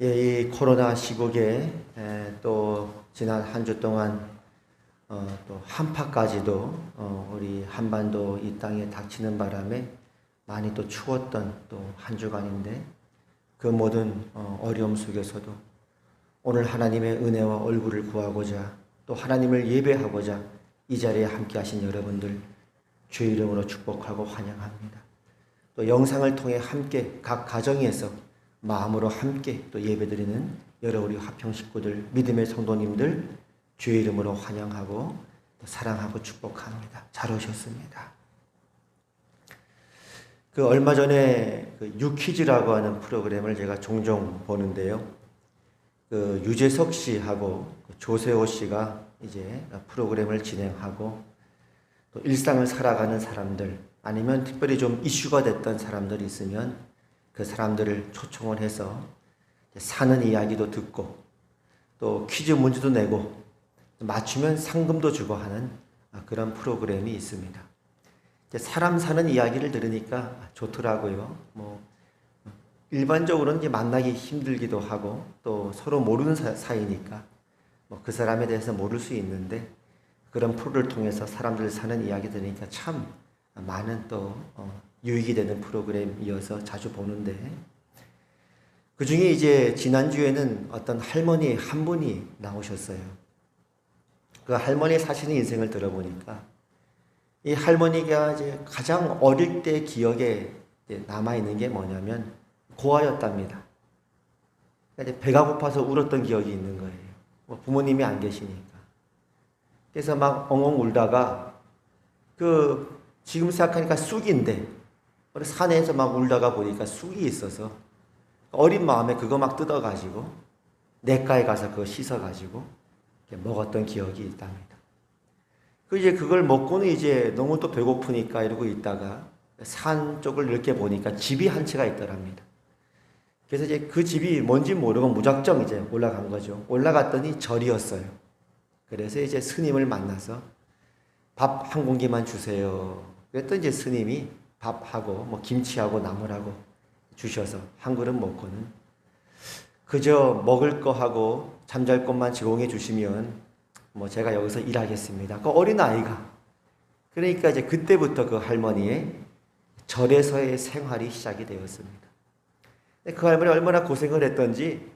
예, 이 코로나 시국에 또 지난 한 주 동안 또 한파까지도 우리 한반도 이 땅에 닥치는 바람에 많이 또 추웠던 또 한 주간인데 그 모든 어려움 속에서도 오늘 하나님의 은혜와 얼굴을 구하고자 또 하나님을 예배하고자 이 자리에 함께 하신 여러분들 주의 이름으로 축복하고 환영합니다. 또 영상을 통해 함께 각 가정에서 마음으로 함께 또 예배드리는 여러 우리 화평 식구들, 믿음의 성도님들 주의 이름으로 환영하고 또 사랑하고 축복합니다. 잘 오셨습니다. 그 얼마 전에 그 유퀴즈라고 하는 프로그램을 제가 종종 보는데요. 그 유재석 씨하고 조세호 씨가 이제 프로그램을 진행하고 또 일상을 살아가는 사람들 아니면 특별히 좀 이슈가 됐던 사람들이 있으면 그 사람들을 초청을 해서 사는 이야기도 듣고 또 퀴즈 문제도 내고 맞추면 상금도 주고 하는 그런 프로그램이 있습니다. 사람 사는 이야기를 들으니까 좋더라고요. 일반적으로는 이제 만나기 힘들기도 하고 또 서로 모르는 사이니까 그 사람에 대해서 모를 수 있는데 그런 프로를 통해서 사람들 사는 이야기 들으니까 참 많은 또 유익이 되는 프로그램이어서 자주 보는데 그 중에 이제 지난주에는 어떤 할머니 한 분이 나오셨어요. 그 할머니 사시는 인생을 들어보니까 이 할머니가 이제 가장 어릴 때 기억에 남아있는 게 뭐냐면 고아였답니다. 그러니까 배가 고파서 울었던 기억이 있는 거예요. 부모님이 안 계시니까. 그래서 막 엉엉 울다가 지금 생각하니까 쑥인데 산에서 막 울다가 보니까 쑥이 있어서 어린 마음에 그거 막 뜯어가지고 냇가에 가서 그거 씻어가지고 먹었던 기억이 있답니다. 이제 그걸 먹고는 이제 너무 또 배고프니까 이러고 있다가 산 쪽을 이렇게 보니까 집이 한 채가 있더랍니다. 그래서 이제 그 집이 뭔지 모르고 무작정 이제 올라간 거죠. 올라갔더니 절이었어요. 그래서 이제 스님을 만나서 밥 한 공기만 주세요. 그랬더니 이제 스님이 밥하고 김치하고 나물하고 주셔서 한 그릇 먹고는 그저 먹을 거 하고 잠잘 것만 제공해 주시면 제가 여기서 일하겠습니다. 그 어린 아이가 그러니까 이제 그때부터 그 할머니의 절에서의 생활이 시작이 되었습니다. 그 할머니 얼마나 고생을 했던지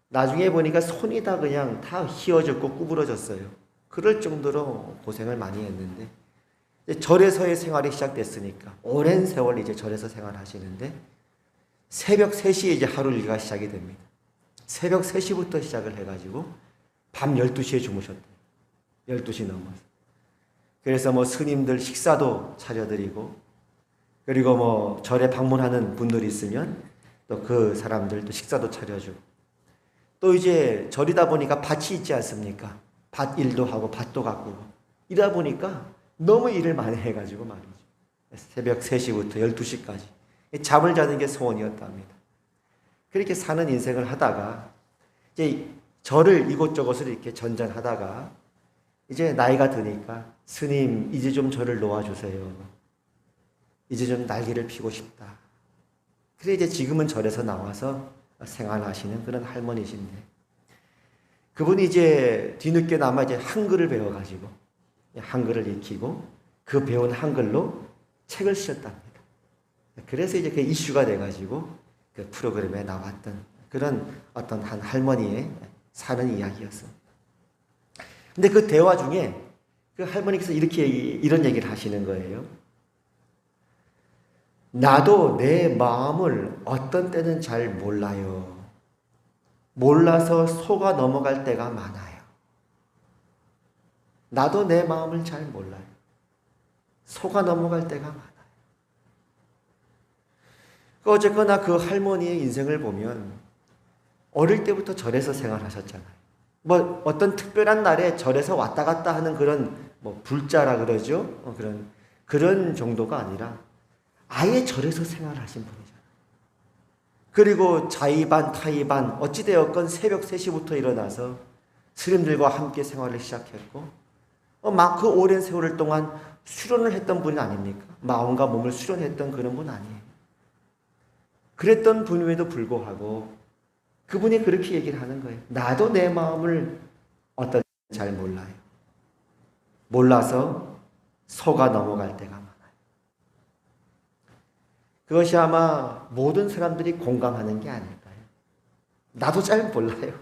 나중에 보니까 손이 다 그냥 다 휘어졌고 구부러졌어요. 그럴 정도로 고생을 많이 했는데 절에서의 생활이 시작됐으니까 오랜 세월 이제 절에서 생활하시는데 새벽 3시에 이제 하루 일과가 시작이 됩니다. 새벽 3시부터 시작을 해가지고 밤 12시에 주무셨대요. 12시 넘어서. 그래서 스님들 식사도 차려드리고 그리고 절에 방문하는 분들이 있으면 또 그 사람들도 식사도 차려주고 또 이제 절이다 보니까 밭이 있지 않습니까? 밭 일도 하고 밭도 가꾸고 이러다 보니까 너무 일을 많이 해가지고 말이죠. 새벽 3시부터 12시까지 잠을 자는 게 소원이었답니다. 그렇게 사는 인생을 하다가 이제 절을 이곳저곳을 이렇게 전전하다가 이제 나이가 드니까 스님 이제 좀 저를 놓아주세요. 이제 좀 날개를 피고 싶다. 그래 이제 지금은 절에서 나와서 생활하시는 그런 할머니신데 그분이 이제 뒤늦게나마 이제 한글을 배워가지고 한글을 익히고 그 배운 한글로 책을 쓰셨답니다. 그래서 이제 그 이슈가 돼가지고 그 프로그램에 나왔던 그런 어떤 한 할머니의 사는 이야기였습니다. 근데 그 대화 중에 그 할머니께서 이런 얘기를 하시는 거예요. 나도 내 마음을 어떤 때는 잘 몰라요. 몰라서 속아 넘어갈 때가 많아요. 나도 내 마음을 잘 몰라요. 속아 넘어갈 때가 많아요. 어쨌거나 그 할머니의 인생을 보면 어릴 때부터 절에서 생활하셨잖아요. 어떤 특별한 날에 절에서 왔다 갔다 하는 그런 불자라 그러죠. 그런 정도가 아니라 아예 절에서 생활하신 분이잖아요. 그리고 자의반 타의반 어찌되었건 새벽 3시부터 일어나서 스님들과 함께 생활을 시작했고 막 그 오랜 세월 동안 수련을 했던 분이 아닙니까? 마음과 몸을 수련했던 그런 분 아니에요. 그랬던 분임에도 불구하고 그분이 그렇게 얘기를 하는 거예요. 나도 내 마음을 어떤지 잘 몰라요. 몰라서 속아 넘어갈 때가 많아요. 그것이 아마 모든 사람들이 공감하는 게 아닐까요? 나도 잘 몰라요.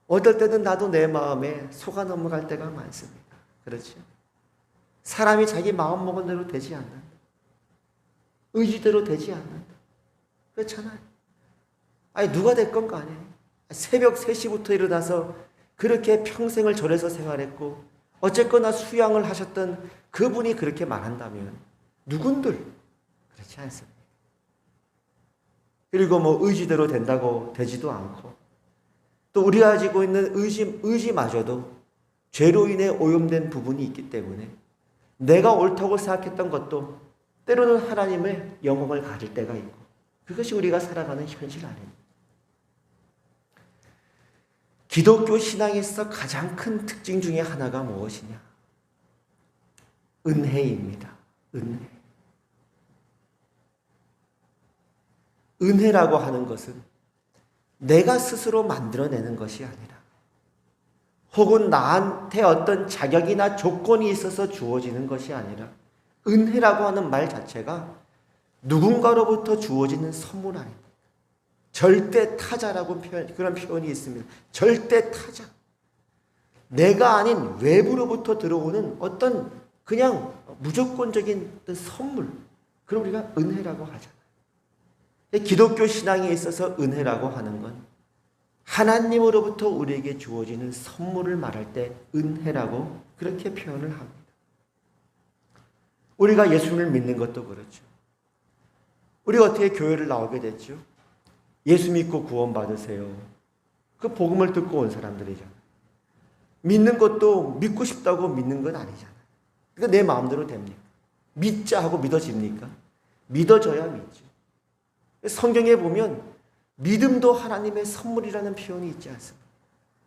어떨 때는 나도 내 마음에 속아 넘어갈 때가 많습니다. 그렇죠? 사람이 자기 마음 먹은 대로 되지 않는다. 의지대로 되지 않는다. 그렇잖아요. 아니 누가 됐건 간에 새벽 3시부터 일어나서 그렇게 평생을 절에서 생활했고 어쨌거나 수양을 하셨던 그분이 그렇게 말한다면 누군들 그렇지 않습니다. 그리고 뭐 의지대로 된다고 되지도 않고 또 우리가 가지고 있는 의지마저도 죄로 인해 오염된 부분이 있기 때문에 내가 옳다고 생각했던 것도 때로는 하나님의 영광을 가질 때가 있고 그것이 우리가 살아가는 현실 아닙니다. 기독교 신앙에서 가장 큰 특징 중에 하나가 무엇이냐? 은혜입니다. 은혜. 은혜라고 하는 것은 내가 스스로 만들어내는 것이 아니라 혹은 나한테 어떤 자격이나 조건이 있어서 주어지는 것이 아니라 은혜라고 하는 말 자체가 누군가로부터 주어지는 선물 아닙니다. 절대 타자라고 그런 표현이 있습니다. 절대 타자. 내가 아닌 외부로부터 들어오는 어떤 그냥 무조건적인 어떤 선물. 그걸 우리가 은혜라고 하잖아요. 기독교 신앙에 있어서 은혜라고 하는 건 하나님으로부터 우리에게 주어지는 선물을 말할 때 은혜라고 그렇게 표현을 합니다. 우리가 예수를 믿는 것도 그렇죠. 우리가 어떻게 교회를 나오게 됐죠? 예수 믿고 구원 받으세요. 그 복음을 듣고 온 사람들이잖아요. 믿는 것도 믿고 싶다고 믿는 건 아니잖아요. 그러니까 내 마음대로 됩니까? 믿자 하고 믿어집니까? 믿어져야 믿죠. 성경에 보면 믿음도 하나님의 선물이라는 표현이 있지 않습니까?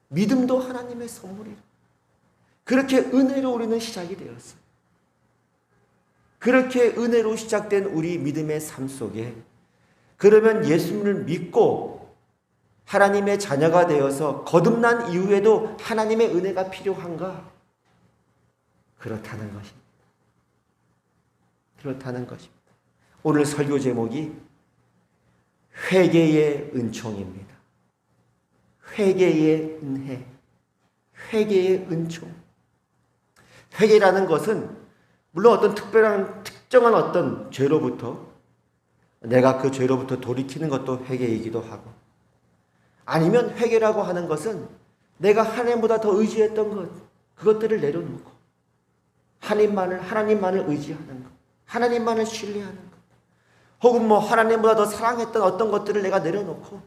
믿음도 하나님의 선물이라. 그렇게 은혜로 우리는 시작이 되었어요. 그렇게 은혜로 시작된 우리 믿음의 삶 속에 그러면 예수님을 믿고 하나님의 자녀가 되어서 거듭난 이후에도 하나님의 은혜가 필요한가? 그렇다는 것입니다. 그렇다는 것입니다. 오늘 설교 제목이 회개의 은총입니다. 회개의 은혜, 회개의 은총. 회개라는 것은 물론 어떤 특정한 어떤 죄로부터 내가 그 죄로부터 돌이키는 것도 회개이기도 하고 아니면 회개라고 하는 것은 내가 하나님보다 더 의지했던 것 그것들을 내려놓고 하나님만을 의지하는 것 하나님만을 신뢰하는 것 혹은 뭐 하나님보다 더 사랑했던 어떤 것들을 내가 내려놓고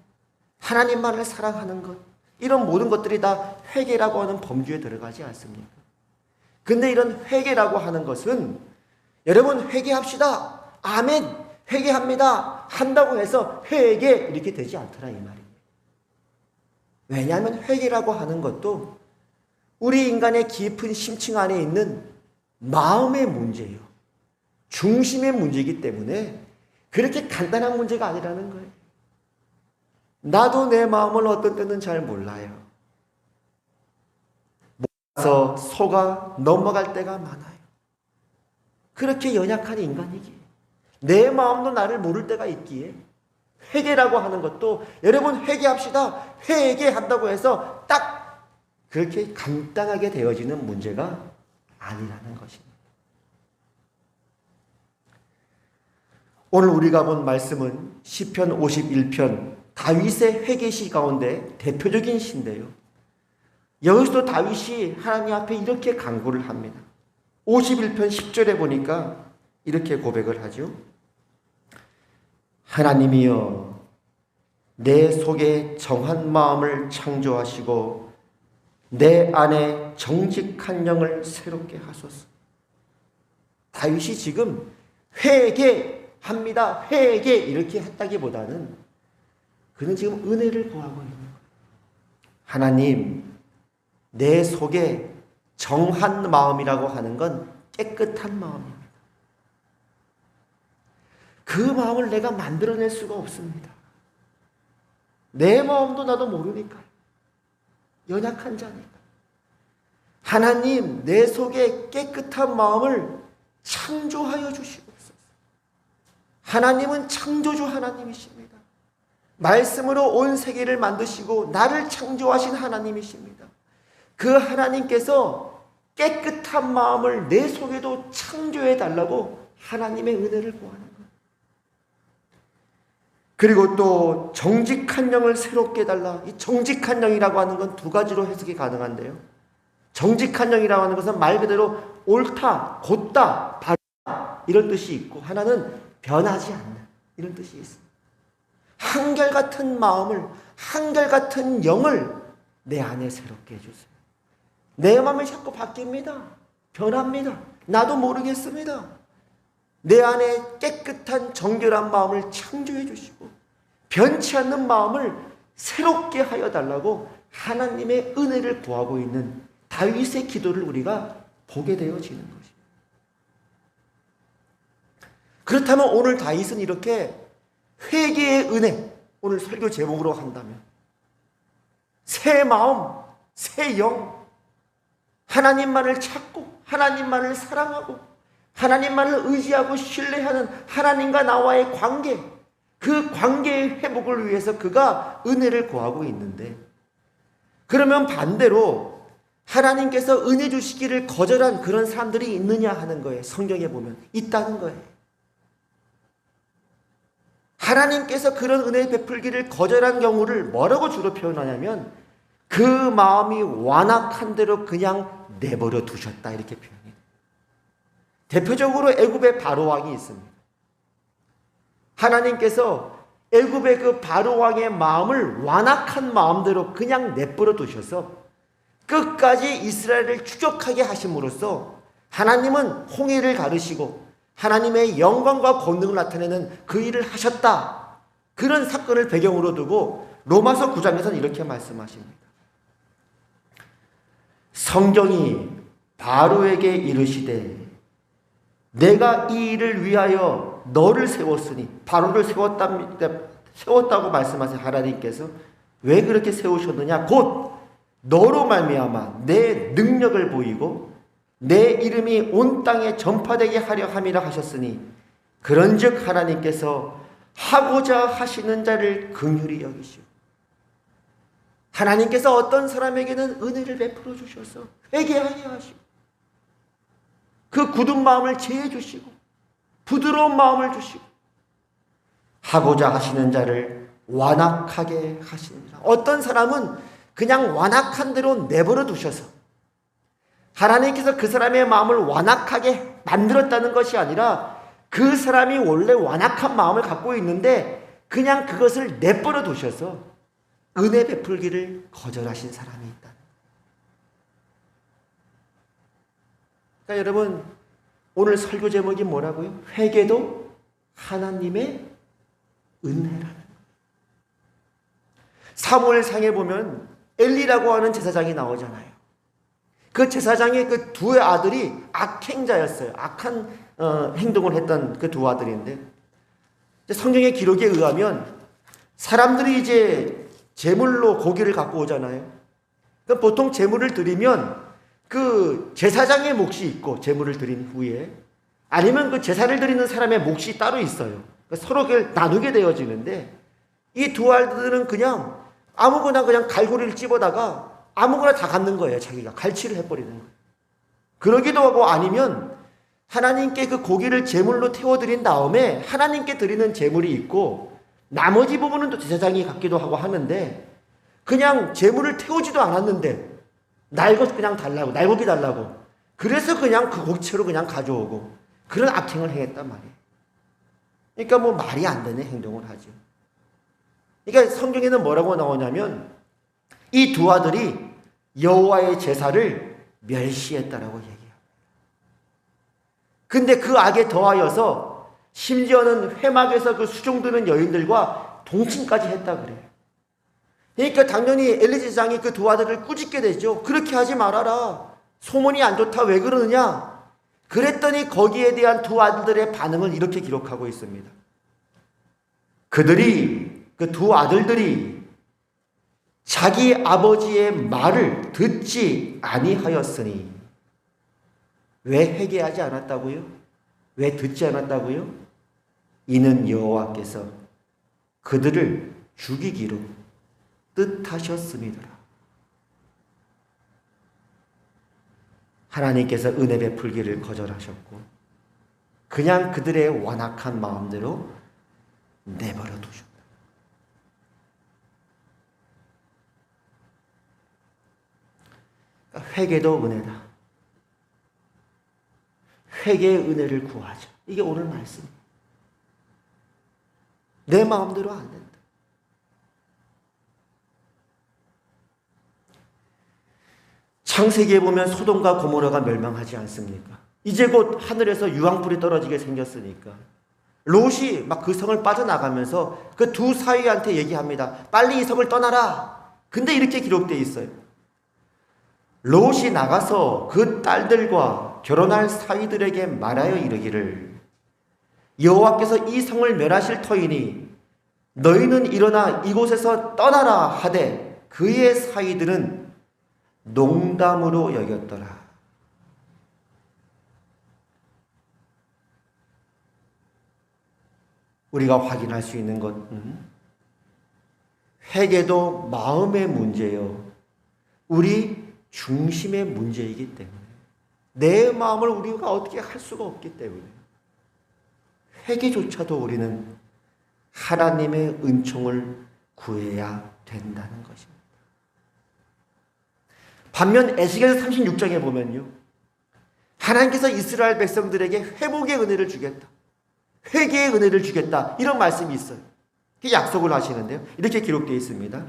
하나님만을 사랑하는 것 이런 모든 것들이 다 회개라고 하는 범주에 들어가지 않습니까? 근데 이런 회개라고 하는 것은 여러분 회개합시다. 아멘. 회개합니다. 한다고 해서 회개 이렇게 되지 않더라 이 말이에요. 왜냐하면 회개라고 하는 것도 우리 인간의 깊은 심층 안에 있는 마음의 문제예요. 중심의 문제이기 때문에 그렇게 간단한 문제가 아니라는 거예요. 나도 내 마음을 어떤 때는 잘 몰라요. 몰라서 속아 넘어갈 때가 많아요. 그렇게 연약한 인간이기에 내 마음도 나를 모를 때가 있기에 회개라고 하는 것도 여러분 회개합시다. 회개한다고 해서 딱 그렇게 간단하게 되어지는 문제가 아니라는 것입니다. 오늘 우리가 본 말씀은 시편 51편 다윗의 회개시 가운데 대표적인 시인데요. 여기서도 다윗이 하나님 앞에 이렇게 간구를 합니다. 51편 10절에 보니까 이렇게 고백을 하죠. 하나님이여 내 속에 정한 마음을 창조하시고 내 안에 정직한 영을 새롭게 하소서. 다윗이 지금 회개합니다. 회개 이렇게 했다기보다는 그는 지금 은혜를 구하고 있는 거예요. 하나님 내 속에 정한 마음이라고 하는 건 깨끗한 마음입니다. 그 마음을 내가 만들어낼 수가 없습니다. 내 마음도 나도 모르니까. 연약한 자니까. 하나님, 내 속에 깨끗한 마음을 창조하여 주시옵소서. 하나님은 창조주 하나님이십니다. 말씀으로 온 세계를 만드시고 나를 창조하신 하나님이십니다. 그 하나님께서 깨끗한 마음을 내 속에도 창조해 달라고 하나님의 은혜를 구하는 것. 그리고 또 정직한 영을 새롭게 해달라. 이 정직한 영이라고 하는 건 두 가지로 해석이 가능한데요. 정직한 영이라고 하는 것은 말 그대로 옳다, 곧다, 바르다 이런 뜻이 있고, 하나는 변하지 않는 이런 뜻이 있습니다. 한결같은 마음을, 한결같은 영을 내 안에 새롭게 해주세요. 내 마음이 자꾸 바뀝니다. 변합니다. 나도 모르겠습니다. 내 안에 깨끗한 정결한 마음을 창조해 주시고 변치 않는 마음을 새롭게 하여 달라고 하나님의 은혜를 구하고 있는 다윗의 기도를 우리가 보게 되어지는 것입니다. 그렇다면 오늘 다윗은 이렇게 회개의 은혜, 오늘 설교 제목으로 한다면 새 마음, 새 영, 하나님만을 찾고 하나님만을 사랑하고 하나님만을 의지하고 신뢰하는 하나님과 나와의 관계, 그 관계의 회복을 위해서 그가 은혜를 구하고 있는데, 그러면 반대로 하나님께서 은혜 주시기를 거절한 그런 사람들이 있느냐 하는 거예요. 성경에 보면 있다는 거예요. 하나님께서 그런 은혜 베풀기를 거절한 경우를 뭐라고 주로 표현하냐면 그 마음이 완악한 대로 그냥 내버려 두셨다 이렇게 표현해요. 대표적으로 애굽의 바로왕이 있습니다. 하나님께서 애굽의 그 바로왕의 마음을 완악한 마음대로 그냥 내버려 두셔서 끝까지 이스라엘을 추격하게 하심으로써 하나님은 홍해를 가르시고 하나님의 영광과 권능을 나타내는 그 일을 하셨다. 그런 사건을 배경으로 두고 로마서 9장에서는 이렇게 말씀하십니다. 성경이 바로에게 이르시되 내가 이 일을 위하여 너를 세웠으니, 바로를 세웠다고 말씀하신 하나님께서 왜 그렇게 세우셨느냐? 곧 너로 말미암아 내 능력을 보이고 내 이름이 온 땅에 전파되게 하려 함이라 하셨으니 그런즉 하나님께서 하고자 하시는 자를 긍휼히 여기시고, 하나님께서 어떤 사람에게는 은혜를 베풀어 주셔서 회개하게 하시고 그 굳은 마음을 제해 주시고 부드러운 마음을 주시고 하고자 하시는 자를 완악하게 하시느니라. 어떤 사람은 그냥 완악한 대로 내버려 두셔서 하나님께서 그 사람의 마음을 완악하게 만들었다는 것이 아니라 그 사람이 원래 완악한 마음을 갖고 있는데 그냥 그것을 내버려 두셔서 은혜 베풀기를 거절하신 사람이 있다. 그러니까 여러분, 오늘 설교 제목이 뭐라고요? 회개도 하나님의 은혜라는 거예요. 사무엘상에 보면 엘리라고 하는 제사장이 나오잖아요. 그 제사장의 그 두 아들이 악행자였어요. 악한 행동을 했던 그 두 아들인데, 성경의 기록에 의하면 사람들이 이제 제물로 고기를 갖고 오잖아요. 그럼 보통 제물을 드리면 그 제사장의 몫이 있고, 제물을 드린 후에 아니면 그 제사를 드리는 사람의 몫이 따로 있어요. 그러니까 서로 그걸 나누게 되어지는데, 이 두 아들들은 그냥 아무거나 그냥 갈고리를 찝어다가 아무거나 다 갖는 거예요. 자기가 갈취를 해버리는 거예요. 그러기도 하고, 아니면 하나님께 그 고기를 제물로 태워드린 다음에 하나님께 드리는 제물이 있고 나머지 부분은 또 제사장이 갖기도 하고 하는데, 그냥 제물을 태우지도 않았는데 날것 그냥 달라고, 날고기 달라고, 그래서 그냥 그 고기채로 그냥 가져오고 그런 악행을 행했단 말이에요. 그러니까 뭐 말이 안 되는 행동을 하죠. 그러니까 성경에는 뭐라고 나오냐면 이 두 아들이 여호와의 제사를 멸시했다라고 얘기해요. 근데 그 악에 더하여서 심지어는 회막에서 그 수종드는 여인들과 동침까지 했다 그래요. 그러니까 당연히 엘리 제사장이 그 두 아들을 꾸짖게 되죠. 그렇게 하지 말아라. 소문이 안 좋다. 왜 그러느냐? 그랬더니 거기에 대한 두 아들들의 반응을 이렇게 기록하고 있습니다. 그들이, 그 두 아들들이 자기 아버지의 말을 듣지 아니하였으니. 왜 회개하지 않았다고요? 왜 듣지 않았다고요? 이는 여호와께서 그들을 죽이기로 뜻하셨음이더라. 하나님께서 은혜 베풀기를 거절하셨고 그냥 그들의 완악한 마음대로 내버려 두셨다. 회개도 은혜다. 회개의 은혜를 구하자. 이게 오늘 말씀이에요. 내 마음대로 안 된다. 창세기에 보면 소돔과 고모라가 멸망하지 않습니까? 이제 곧 하늘에서 유황불이 떨어지게 생겼으니까 롯이 막 그 성을 빠져나가면서 그 두 사위한테 얘기합니다. 빨리 이 성을 떠나라. 근데 이렇게 기록되어 있어요. 롯이 나가서 그 딸들과 결혼할 사위들에게 말하여 이르기를 여호와께서 이 성을 멸하실 터이니 너희는 일어나 이곳에서 떠나라 하되 그의 사위들은 농담으로 여겼더라. 우리가 확인할 수 있는 것은 회개도 마음의 문제요, 우리 중심의 문제이기 때문에 내 마음을 우리가 어떻게 할 수가 없기 때문에 회개조차도 우리는 하나님의 은총을 구해야 된다는 것입니다. 반면 에스겔서 36장에 보면요, 하나님께서 이스라엘 백성들에게 회복의 은혜를 주겠다, 회개의 은혜를 주겠다, 이런 말씀이 있어요. 약속을 하시는데요, 이렇게 기록되어 있습니다.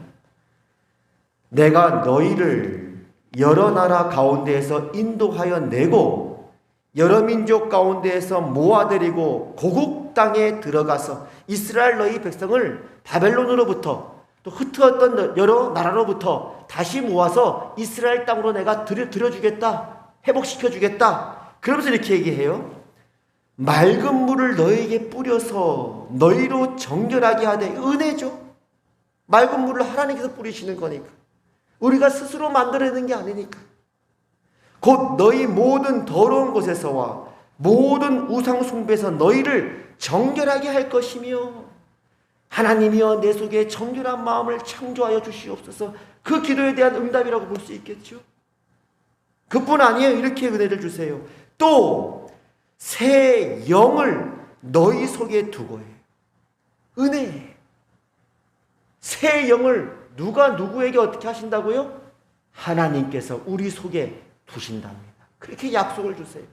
내가 너희를 여러 나라 가운데에서 인도하여 내고 여러 민족 가운데에서 모아들이고 고국 땅에 들어가서 이스라엘 너희 백성을 바벨론으로부터 또 흩어졌던 여러 나라로부터 다시 모아서 이스라엘 땅으로 내가 들여주겠다, 회복시켜주겠다. 그러면서 이렇게 얘기해요. 맑은 물을 너희에게 뿌려서 너희로 정결하게 하되, 은혜죠. 맑은 물을 하나님께서 뿌리시는 거니까, 우리가 스스로 만들어내는 게 아니니까. 곧 너희 모든 더러운 곳에서와 모든 우상 숭배에서 너희를 정결하게 할 것이며, 하나님이여 내 속에 정결한 마음을 창조하여 주시옵소서. 그 기도에 대한 응답이라고 볼 수 있겠죠. 그뿐 아니에요. 이렇게 은혜를 주세요. 또 새 영을 너희 속에 두고 해요. 은혜. 새 영을 누가 누구에게 어떻게 하신다고요? 하나님께서 우리 속에 두신답니다. 그렇게 약속을 주세요.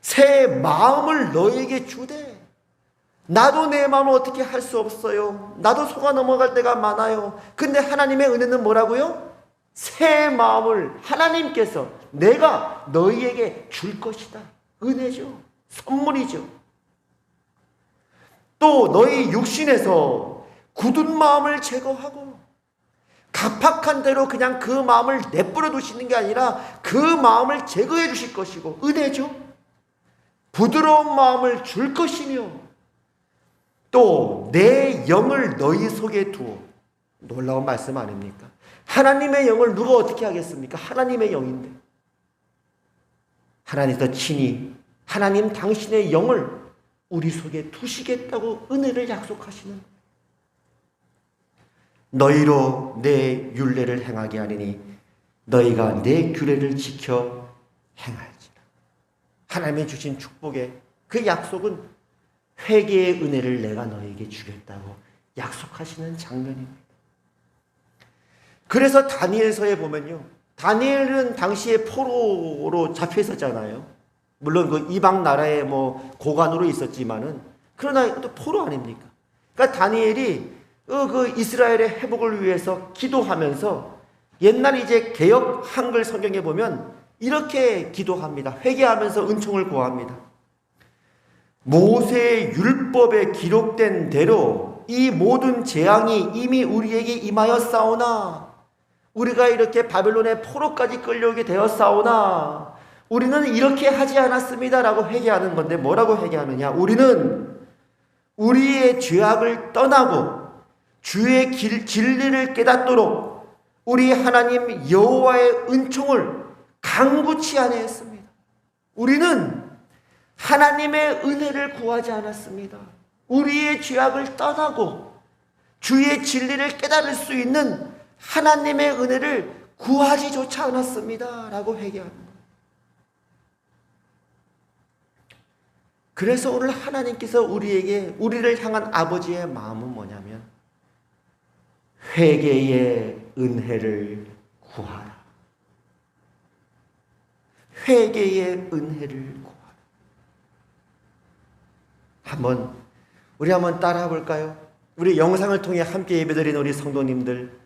새 마음을 너에게 주되, 나도 내 마음을 어떻게 할 수 없어요. 나도 속아 넘어갈 때가 많아요. 근데 하나님의 은혜는 뭐라고요? 새 마음을 하나님께서 내가 너희에게 줄 것이다. 은혜죠. 선물이죠. 또 너희 육신에서 굳은 마음을 제거하고 갑박한 대로 그냥 그 마음을 내버려 두시는 게 아니라 그 마음을 제거해 주실 것이고, 은혜죠. 부드러운 마음을 줄 것이며, 또 내 영을 너희 속에 두어. 놀라운 말씀 아닙니까? 하나님의 영을 누가 어떻게 하겠습니까? 하나님의 영인데 하나님께서 친히 하나님 당신의 영을 우리 속에 두시겠다고 은혜를 약속하시는, 너희로 내 율례를 행하게 하리니 너희가 내 규례를 지켜 행할지라. 하나님이 주신 축복의 그 약속은 회개의 은혜를 내가 너희에게 주겠다고 약속하시는 장면입니다. 그래서 다니엘서에 보면요, 다니엘은 당시에 포로로 잡혀 있었잖아요. 물론 그 이방 나라의 고관으로 있었지만은, 그러나 또 포로 아닙니까? 그러니까 다니엘이 그 이스라엘의 회복을 위해서 기도하면서, 옛날 이제 개역 한글 성경에 보면 이렇게 기도합니다. 회개하면서 은총을 구합니다. 모세의 율법에 기록된 대로 이 모든 재앙이 이미 우리에게 임하였사오나, 우리가 이렇게 바벨론의 포로까지 끌려오게 되었사오나 우리는 이렇게 하지 않았습니다 라고 회개하는 건데, 뭐라고 회개하느냐? 우리는 우리의 죄악을 떠나고 주의 진리를 깨닫도록 우리 하나님 여호와의 은총을 간구치 아니했습니다. 우리는 하나님의 은혜를 구하지 않았습니다. 우리의 죄악을 떠나고 주의 진리를 깨달을 수 있는 하나님의 은혜를 구하지조차 않았습니다. 라고 회개합니다. 그래서 오늘 하나님께서 우리를 향한 아버지의 마음은 뭐냐면 회개의 은혜를 구하라. 회개의 은혜를 구하라. 우리 한번 따라해 볼까요? 우리 영상을 통해 함께 예배드리는 우리 성도님들,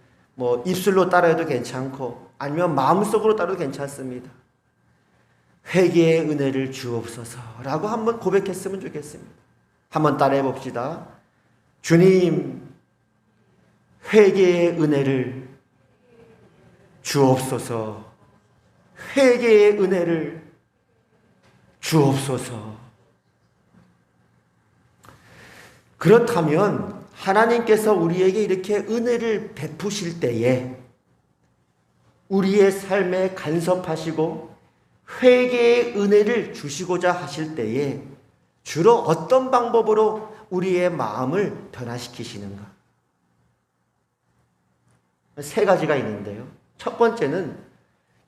입술로 따라해도 괜찮고 아니면 마음속으로 따라도 괜찮습니다. 회개의 은혜를 주옵소서라고 한번 고백했으면 좋겠습니다. 한번 따라해 봅시다. 주님, 회개의 은혜를 주옵소서. 회개의 은혜를 주옵소서. 그렇다면 하나님께서 우리에게 이렇게 은혜를 베푸실 때에 우리의 삶에 간섭하시고 회개의 은혜를 주시고자 하실 때에 주로 어떤 방법으로 우리의 마음을 변화시키시는가? 세 가지가 있는데요. 첫 번째는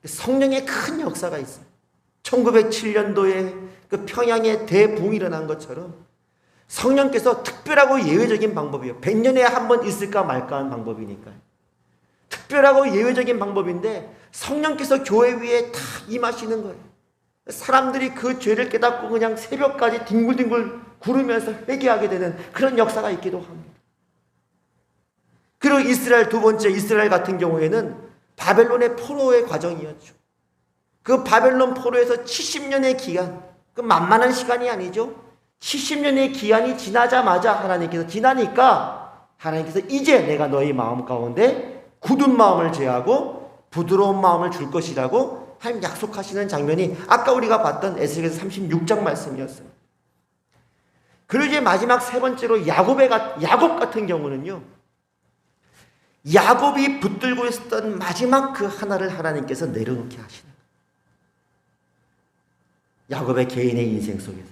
성령의 큰 역사가 있어요. 1907년도에 그 평양에 대붕이 일어난 것처럼 성령께서 특별하고 예외적인 방법이에요. 100년에 한 번 있을까 말까 하는 방법이니까요. 특별하고 예외적인 방법인데 성령께서 교회 위에 다 임하시는 거예요. 사람들이 그 죄를 깨닫고 그냥 새벽까지 뒹굴뒹굴 구르면서 회개하게 되는 그런 역사가 있기도 합니다. 그리고 이스라엘, 두 번째 이스라엘 같은 경우에는 바벨론의 포로의 과정이었죠. 그 바벨론 포로에서 70년의 기간, 그 만만한 시간이 아니죠. 70년의 기한이 지나자마자 지나니까 하나님께서 이제 내가 너희 마음 가운데 굳은 마음을 제하고 부드러운 마음을 줄 것이라고 하나님 약속하시는 장면이 아까 우리가 봤던 에스겔서 36장 말씀이었어요. 그리고 이제 마지막 세 번째로 야곱 같은 경우는요, 야곱이 붙들고 있었던 마지막 그 하나를 하나님께서 내려놓게 하시는 거예요. 야곱의 개인의 인생 속에서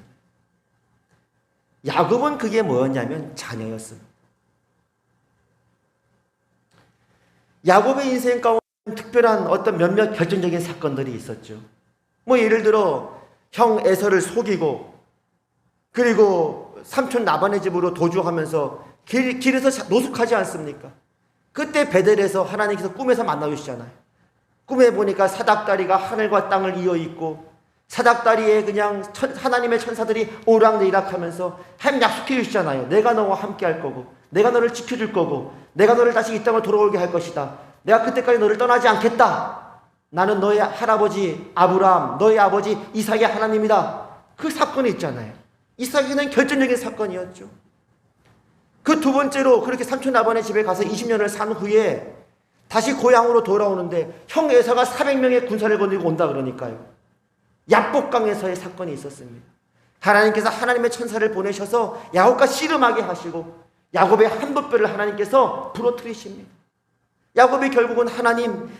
야곱은 그게 뭐였냐면 자녀였습니다. 야곱의 인생 가운데 특별한 어떤 몇몇 결정적인 사건들이 있었죠. 예를 들어 형 에서를 속이고 그리고 삼촌 라반의 집으로 도주하면서 길에서 노숙하지 않습니까? 그때 베델에서 하나님께서 꿈에서 만나주시잖아요. 꿈에 보니까 사닥다리가 하늘과 땅을 이어 있고 사닥다리에 그냥 하나님의 천사들이 오락내리락 하면서 하나님 약속해 주시잖아요. 내가 너와 함께 할 거고 내가 너를 지켜줄 거고 내가 너를 다시 이 땅을 돌아오게 할 것이다. 내가 그때까지 너를 떠나지 않겠다. 나는 너의 할아버지 아브라함, 너의 아버지 이삭의 하나님이다. 그 사건이 있잖아요. 이삭에게는 결정적인 사건이었죠. 그 두 번째로 그렇게 삼촌 라반의 집에 가서 20년을 산 후에 다시 고향으로 돌아오는데 형 에서가 400명의 군사를 거느리고 온다 그러니까요. 야복강에서의 사건이 있었습니다. 하나님께서 하나님의 천사를 보내셔서 야곱과 씨름하게 하시고 야곱의 한돛뼈를 하나님께서 부러뜨리십니다. 야곱이 결국은 하나님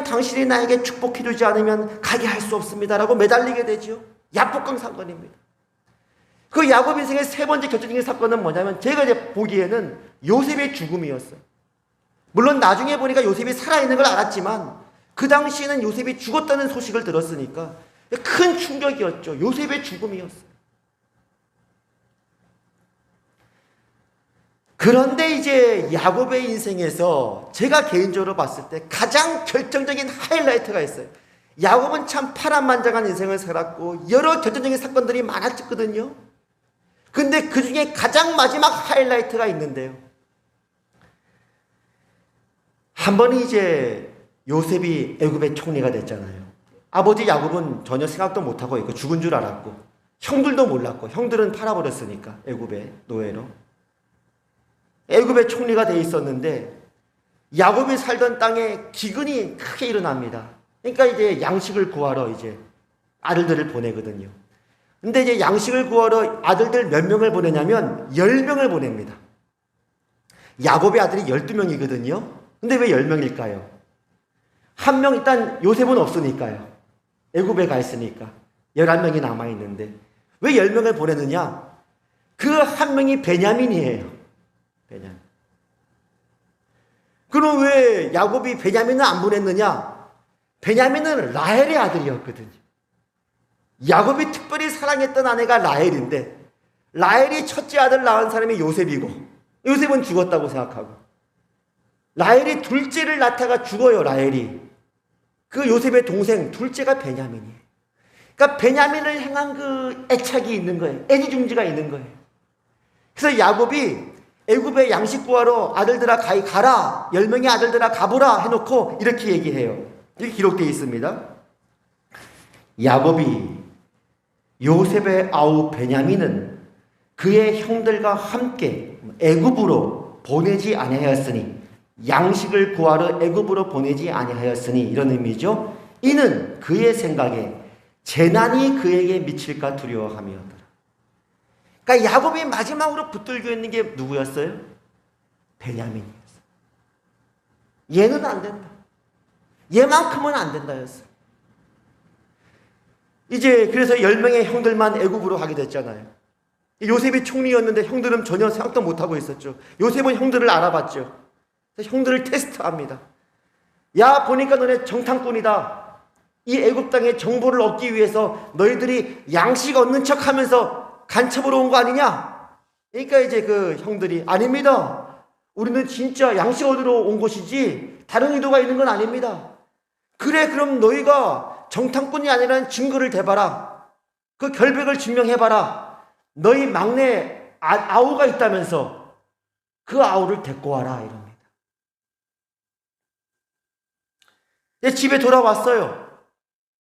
당신이 나에게 축복해 주지 않으면 가게 할 수 없습니다라고 매달리게 되죠. 야복강 사건입니다. 그 야곱 인생의 세 번째 결정적인 사건은 뭐냐면 제가 이제 보기에는 요셉의 죽음이었어요. 물론 나중에 보니까 요셉이 살아있는 걸 알았지만 그 당시에는 요셉이 죽었다는 소식을 들었으니까 큰 충격이었죠. 요셉의 죽음이었어요. 그런데 이제 야곱의 인생에서 제가 개인적으로 봤을 때 가장 결정적인 하이라이트가 있어요. 야곱은 참 파란만장한 인생을 살았고 여러 결정적인 사건들이 많았거든요. 근데 그 중에 가장 마지막 하이라이트가 있는데요. 한 번이 이제 요셉이 애굽의 총리가 됐잖아요. 아버지 야곱은 전혀 생각도 못하고 있고 죽은 줄 알았고 형들도 몰랐고 형들은 팔아버렸으니까 애굽의 노예로. 애굽의 총리가 돼 있었는데 야곱이 살던 땅에 기근이 크게 일어납니다. 그러니까 이제 양식을 구하러 이제 아들들을 보내거든요. 근데 이제 양식을 구하러 아들들 몇 명을 보내냐면 10명을 보냅니다. 야곱의 아들이 12명이거든요. 근데 왜 10명일까요? 한 명 일단 요셉은 없으니까요. 애굽에 가 있으니까 11명이 남아있는데 왜 10명을 보냈느냐? 그 한 명이 베냐민이에요. 베냐민. 그럼 왜 야곱이 베냐민을 안 보냈느냐? 베냐민은 라헬의 아들이었거든요. 야곱이 특별히 사랑했던 아내가 라헬인데 라헬이 첫째 아들 낳은 사람이 요셉이고 요셉은 죽었다고 생각하고 라헬이 둘째를 낳다가 죽어요. 라헬이. 그 요셉의 동생 둘째가 베냐민이에요. 그러니까 베냐민을 향한 그 애착이 있는 거예요. 애지중지가 있는 거예요. 그래서 야곱이 애굽에 양식 구하러 아들들아 가라. 10명의 아들들아 가보라 해놓고 이렇게 얘기해요. 이렇게 기록되어 있습니다. 야곱이 요셉의 아우 베냐민은 그의 형들과 함께 애굽으로 보내지 아니하였으니 양식을 구하러 애굽으로 보내지 아니하였으니 이런 의미죠. 이는 그의 생각에 재난이 그에게 미칠까 두려워함이었더라. 그러니까 야곱이 마지막으로 붙들고 있는 게 누구였어요? 베냐민이었어요. 얘는 안 된다. 얘만큼은 안 된다였어요. 이제 그래서 10명의 형들만 애굽으로 가게 됐잖아요. 요셉이 총리였는데 형들은 전혀 생각도 못하고 있었죠. 요셉은 형들을 알아봤죠. 그래서 형들을 테스트합니다. 야, 보니까 너네 정탐꾼이다. 이 애굽 땅의 정보를 얻기 위해서 너희들이 양식 얻는 척하면서 간첩으로 온 거 아니냐? 그러니까 이제 그 형들이 아닙니다. 우리는 진짜 양식 얻으러 온 것이지 다른 의도가 있는 건 아닙니다. 그래, 그럼 너희가 정탐꾼이 아니라는 증거를 대봐라. 그 결백을 증명해봐라. 너희 막내 아우가 있다면서 그 아우를 데리고 와라 이럽니다. 이제 집에 돌아왔어요.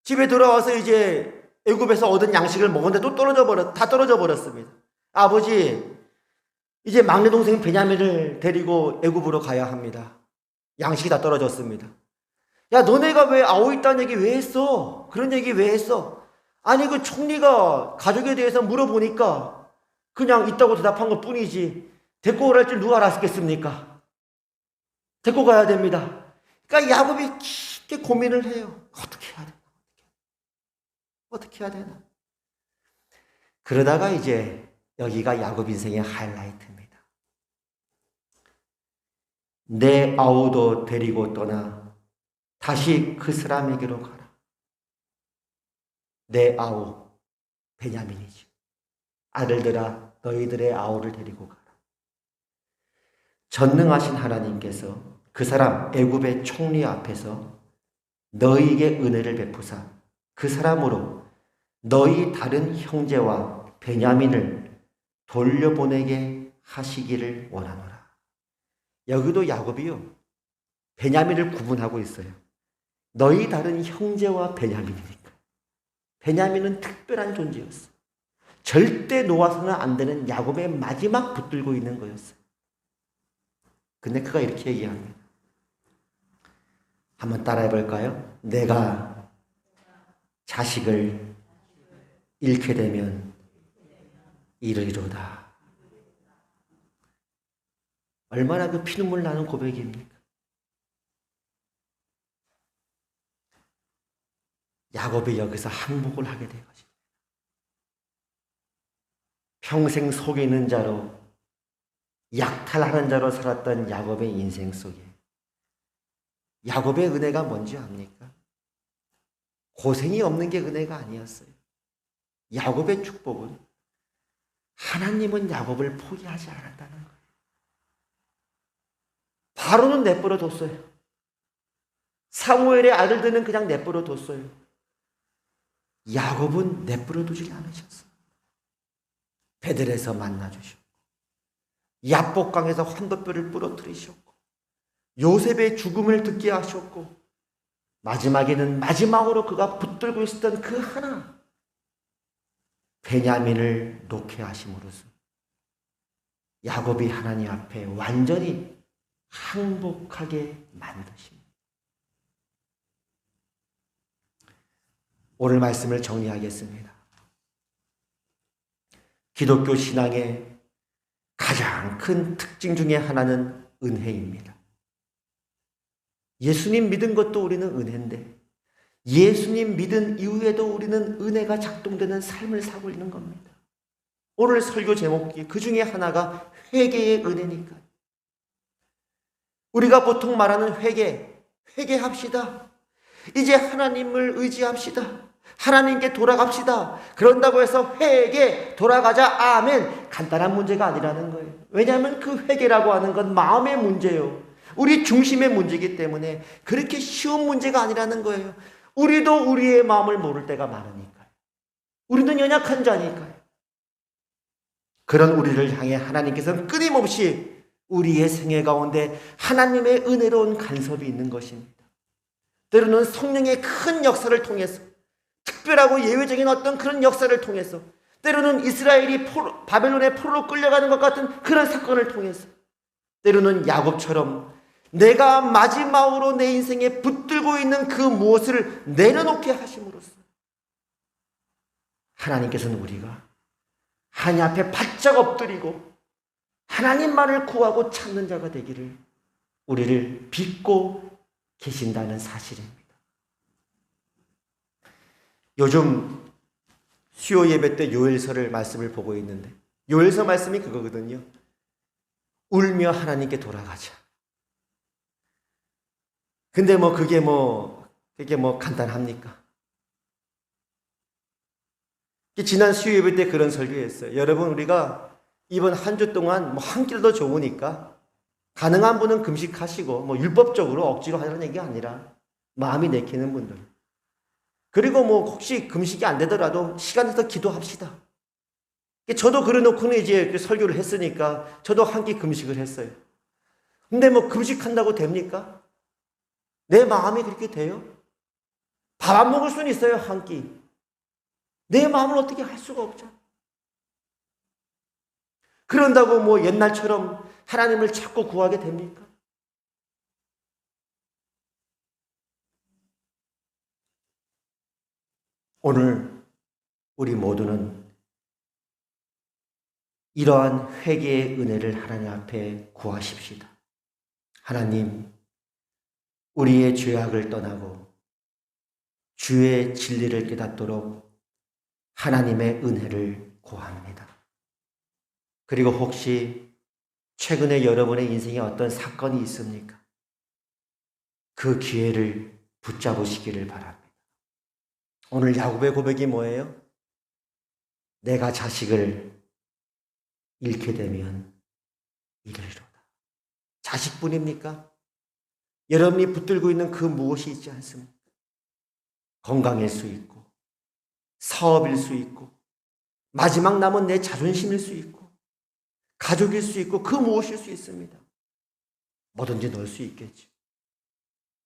집에 돌아와서 이제 애굽에서 얻은 양식을 먹었는데 또 다 떨어져 버렸습니다. 아버지, 이제 막내 동생 베냐민을 데리고 애굽으로 가야 합니다. 양식이 다 떨어졌습니다. 야, 너네가 왜 아우 있다는 얘기 왜 했어? 그런 얘기 왜 했어? 아니, 그 총리가 가족에 대해서 물어보니까 그냥 있다고 대답한 것 뿐이지 데리고 오랄 줄 누가 알았겠습니까? 데리고 가야 됩니다. 그러니까 야곱이 깊게 고민을 해요. 어떻게 해야 되나? 어떻게 해야 되나? 그러다가 이제 여기가 야곱 인생의 하이라이트입니다. 내 아우도 데리고 떠나 다시 그 사람에게로 가라. 내 아우 베냐민이지. 아들들아, 너희들의 아우를 데리고 가라. 전능하신 하나님께서 그 사람 애굽의 총리 앞에서 너희에게 은혜를 베푸사 그 사람으로 너희 다른 형제와 베냐민을 돌려보내게 하시기를 원하노라. 여기도 야곱이요, 베냐민을 구분하고 있어요. 너희 다른 형제와 베냐민이니까. 베냐민은 특별한 존재였어. 절대 놓아서는 안 되는 야곱의 마지막 붙들고 있는 거였어요. 근데 그가 이렇게 얘기합니다. 한번 따라해 볼까요? 내가 자식을 잃게 되면 이르리로다. 얼마나 그 피눈물 나는 고백입니까? 야곱이 여기서 항복을 하게 된 것입니다. 평생 속이는 자로, 약탈하는 자로 살았던 야곱의 인생 속에 야곱의 은혜가 뭔지 압니까? 고생이 없는 게 은혜가 아니었어요. 야곱의 축복은 하나님은 야곱을 포기하지 않았다는 거예요. 바로는 내버려 뒀어요. 사무엘의 아들들은 그냥 내버려 뒀어요. 야곱은 내버려 두지 않으셨어요. 베델에서 만나주셨고, 야복강에서 환도뼈를 부러뜨리셨고, 요셉의 죽음을 듣게 하셨고, 마지막에는 마지막으로 그가 붙들고 있었던 그 하나, 베냐민을 놓게 하심으로써 야곱이 하나님 앞에 완전히 항복하게 만드십니다. 오늘 말씀을 정리하겠습니다. 기독교 신앙의 가장 큰 특징 중에 하나는 은혜입니다. 예수님 믿은 것도 우리는 은혜인데 예수님 믿은 이후에도 우리는 은혜가 작동되는 삶을 살고 있는 겁니다. 오늘 설교 제목이 그 중에 하나가 회개의 은혜니까. 우리가 보통 말하는 회개합시다. 이제 하나님을 의지합시다. 하나님께 돌아갑시다. 그런다고 해서 돌아가자, 아멘. 간단한 문제가 아니라는 거예요. 왜냐하면 그 회개라고 하는 건 마음의 문제예요. 우리 중심의 문제이기 때문에 그렇게 쉬운 문제가 아니라는 거예요. 우리도 우리의 마음을 모를 때가 많으니까요. 우리는 연약한 자니까요. 그런 우리를 향해 하나님께서는 끊임없이 우리의 생애 가운데 하나님의 은혜로운 간섭이 있는 것입니다. 때로는 성령의 큰 역사를 통해서, 특별하고 예외적인 어떤 그런 역사를 통해서, 때로는 이스라엘이 바벨론의 포로로 끌려가는 것 같은 그런 사건을 통해서, 때로는 야곱처럼 내가 마지막으로 내 인생에 붙들고 있는 그 무엇을 내려놓게 하심으로써 하나님께서는 우리가 하나님 앞에 바짝 엎드리고 하나님만을 구하고 찾는 자가 되기를 우리를 빚고 계신다는 사실입니다. 요즘 수요 예배 때 요엘서를 말씀을 보고 있는데 요엘서 말씀이 그거거든요. 울며 하나님께 돌아가자. 근데 그게 간단합니까? 지난 수요 예배 때 그런 설교했어요. 여러분, 우리가 이번 한 주 동안 한 끼도 좋으니까 가능한 분은 금식하시고 율법적으로 억지로 하라는 얘기가 아니라 마음이 내키는 분들, 그리고 혹시 금식이 안 되더라도 시간 내서 기도합시다. 저도 그래 놓고는 이제 설교를 했으니까 저도 한 끼 금식을 했어요. 근데 금식한다고 됩니까? 내 마음이 그렇게 돼요? 밥 안 먹을 수는 있어요, 한 끼. 내 마음을 어떻게 할 수가 없잖아. 그런다고 옛날처럼 하나님을 찾고 구하게 됩니까? 오늘 우리 모두는 이러한 회개의 은혜를 하나님 앞에 구하십시다. 하나님, 우리의 죄악을 떠나고 주의 진리를 깨닫도록 하나님의 은혜를 구합니다. 그리고 혹시 최근에 여러분의 인생에 어떤 사건이 있습니까? 그 기회를 붙잡으시기를 바랍니다. 오늘 야곱의 고백이 뭐예요? 내가 자식을 잃게 되면 이르리로다. 자식뿐입니까? 여러분이 붙들고 있는 그 무엇이 있지 않습니까? 건강일 수 있고, 사업일 수 있고, 마지막 남은 내 자존심일 수 있고, 가족일 수 있고, 그 무엇일 수 있습니다. 뭐든지 넣을 수 있겠죠.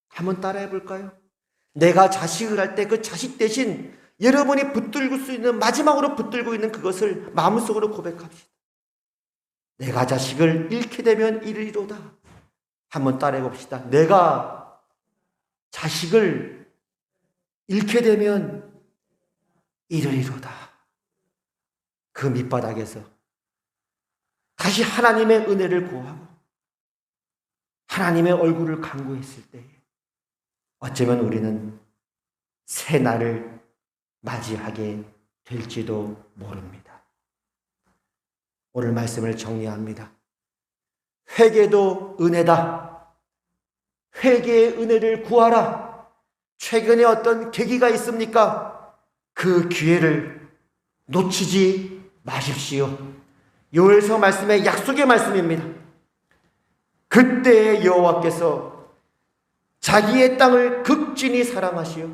한번 따라해 볼까요? 내가 자식을 할 때 그 자식 대신 여러분이 붙들고 수 있는, 마지막으로 붙들고 있는 그것을 마음속으로 고백합시다. 내가 자식을 잃게 되면 이르리로다. 한번 따라해 봅시다. 내가 자식을 잃게 되면 이르리로다. 그 밑바닥에서 다시 하나님의 은혜를 구하고 하나님의 얼굴을 간구했을 때 어쩌면 우리는 새 날을 맞이하게 될지도 모릅니다. 오늘 말씀을 정리합니다. 회개도 은혜다. 회개의 은혜를 구하라. 최근에 어떤 계기가 있습니까? 그 기회를 놓치지 마십시오. 요엘서 말씀의 약속의 말씀입니다. 그때 여호와께서 자기의 땅을 극진히 사랑하시어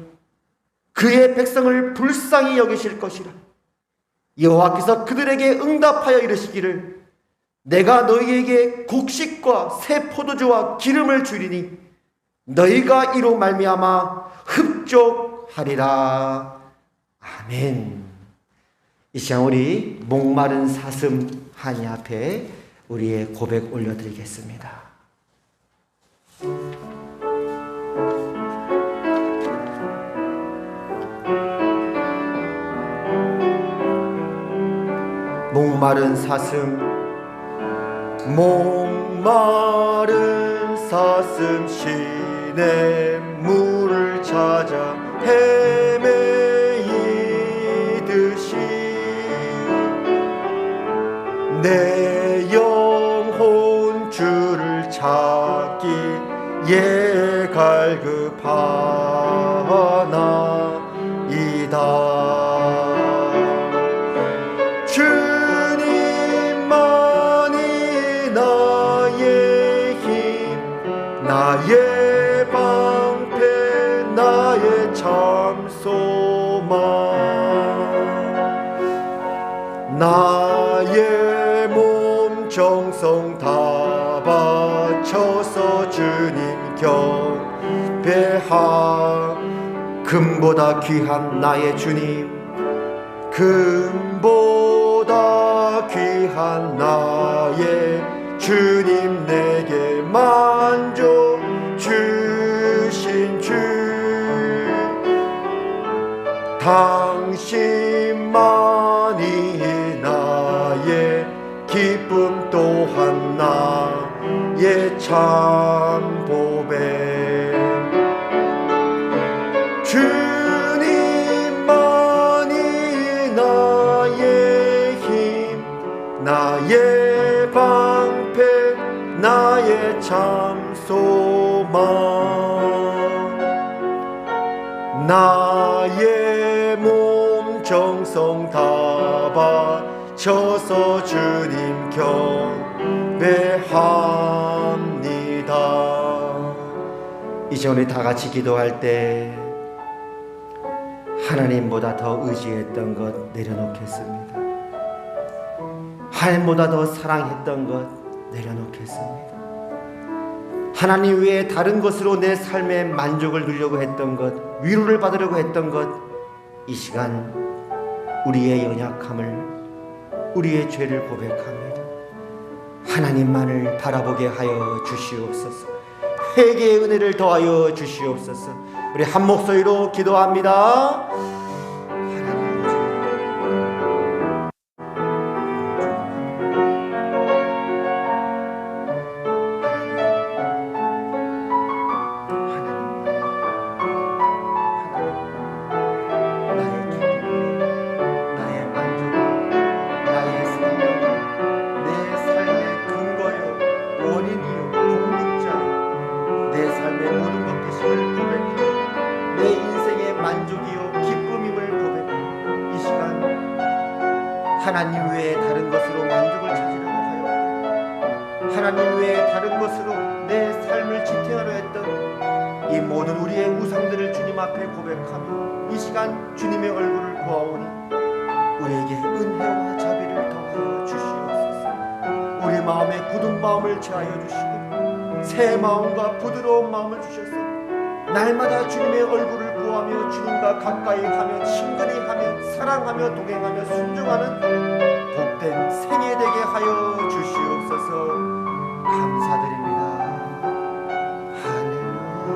그의 백성을 불쌍히 여기실 것이라. 여호와께서 그들에게 응답하여 이르시기를 내가 너희에게 곡식과 새 포도주와 기름을 주리니 너희가 이로 말미암아 흡족하리라. 아멘. 이 시간 우리 목마른 사슴 하나님 앞에 우리의 고백 올려드리겠습니다. 목마른 사슴, 목마른 마른 사슴 시내 물을 찾아 헤매이듯이 내 영혼 주를 찾기에 갈급하나이다. 주님만이 나의 힘, 나의 방패, 나의 참 소망. 나의 몸 정성 다 바쳐서 주님 경배하. 금보다 귀한 나의 주님, 금보다 귀한 나의 주님, 내게 만족 주신 주. 당신만이 나의 기쁨, 또한 나의 참 보배. 주님만이 나의 힘, 나의 방패, 나의 참 소망. 나의 몸 정성 다 바쳐서 주님 경배합니다. 이제 우리 다 같이 기도할 때 하나님보다 더 의지했던 것 내려놓겠습니다. 하나님보다 더 사랑했던 것 내려놓겠습니다. 하나님 외에 다른 것으로 내 삶의 만족을 누리려고 했던 것, 위로를 받으려고 했던 것, 이 시간 우리의 연약함을, 우리의 죄를 고백합니다. 하나님만을 바라보게 하여 주시옵소서. 회개의 은혜를 더하여 주시옵소서. 우리 한 목소리로 기도합니다. 하나님 외에 다른 것으로 만족을 찾으려고 하여, 하나님 외에 다른 것으로 내 삶을 지탱하려 했던 이 모든 우리의 우상들을 주님 앞에 고백하며 이 시간 주님의 얼굴을 보아오니 우리에게 은혜와 자비를 더하여 주시옵소서. 우리 마음에 굳은 마음을 제하여 주시고 새 마음과 부드러운 마음을 주셔서 날마다 주님의 얼굴을 보아하며 주님과 가까이 하며 친근히 하며 사랑하며 동행하며 순종하는 복된 생애 되게 하여 주시옵소서. 감사드립니다. 할렐루야.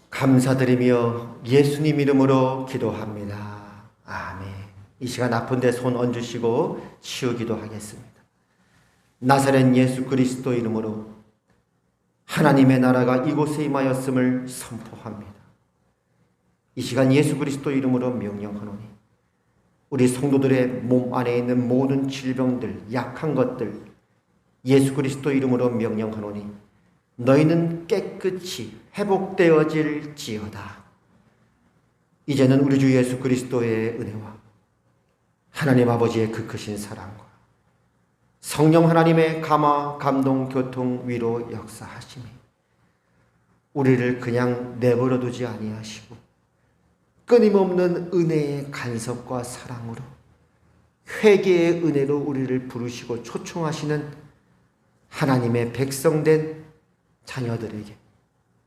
감사드리며 예수님 이름으로 기도합니다. 아멘. 이 시간 아픈 데 손 얹으시고 치유기도 하겠습니다. 나사렛 예수 그리스도 이름으로 하나님의 나라가 이곳에 임하였음을 선포합니다. 이 시간 예수 그리스도 이름으로 명령하노니 우리 성도들의 몸 안에 있는 모든 질병들, 약한 것들 예수 그리스도 이름으로 명령하노니 너희는 깨끗이 회복되어질지어다. 이제는 우리 주 예수 그리스도의 은혜와 하나님 아버지의 그 크신 사랑과 성령 하나님의 감화, 감동, 교통, 위로 역사하심이 우리를 그냥 내버려 두지 아니하시고 끊임없는 은혜의 간섭과 사랑으로 회개의 은혜로 우리를 부르시고 초청하시는 하나님의 백성된 자녀들에게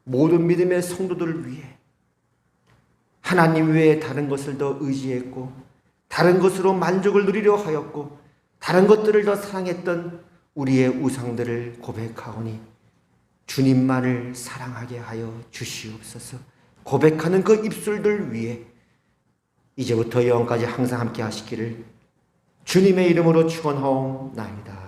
모든 믿음의 성도들을 위해 하나님 외에 다른 것을 더 의지했고 다른 것으로 만족을 누리려 하였고 다른 것들을 더 사랑했던 우리의 우상들을 고백하오니 주님만을 사랑하게 하여 주시옵소서. 고백하는 그 입술들 위에 이제부터 영원까지 항상 함께 하시기를 주님의 이름으로 축원하옵나이다.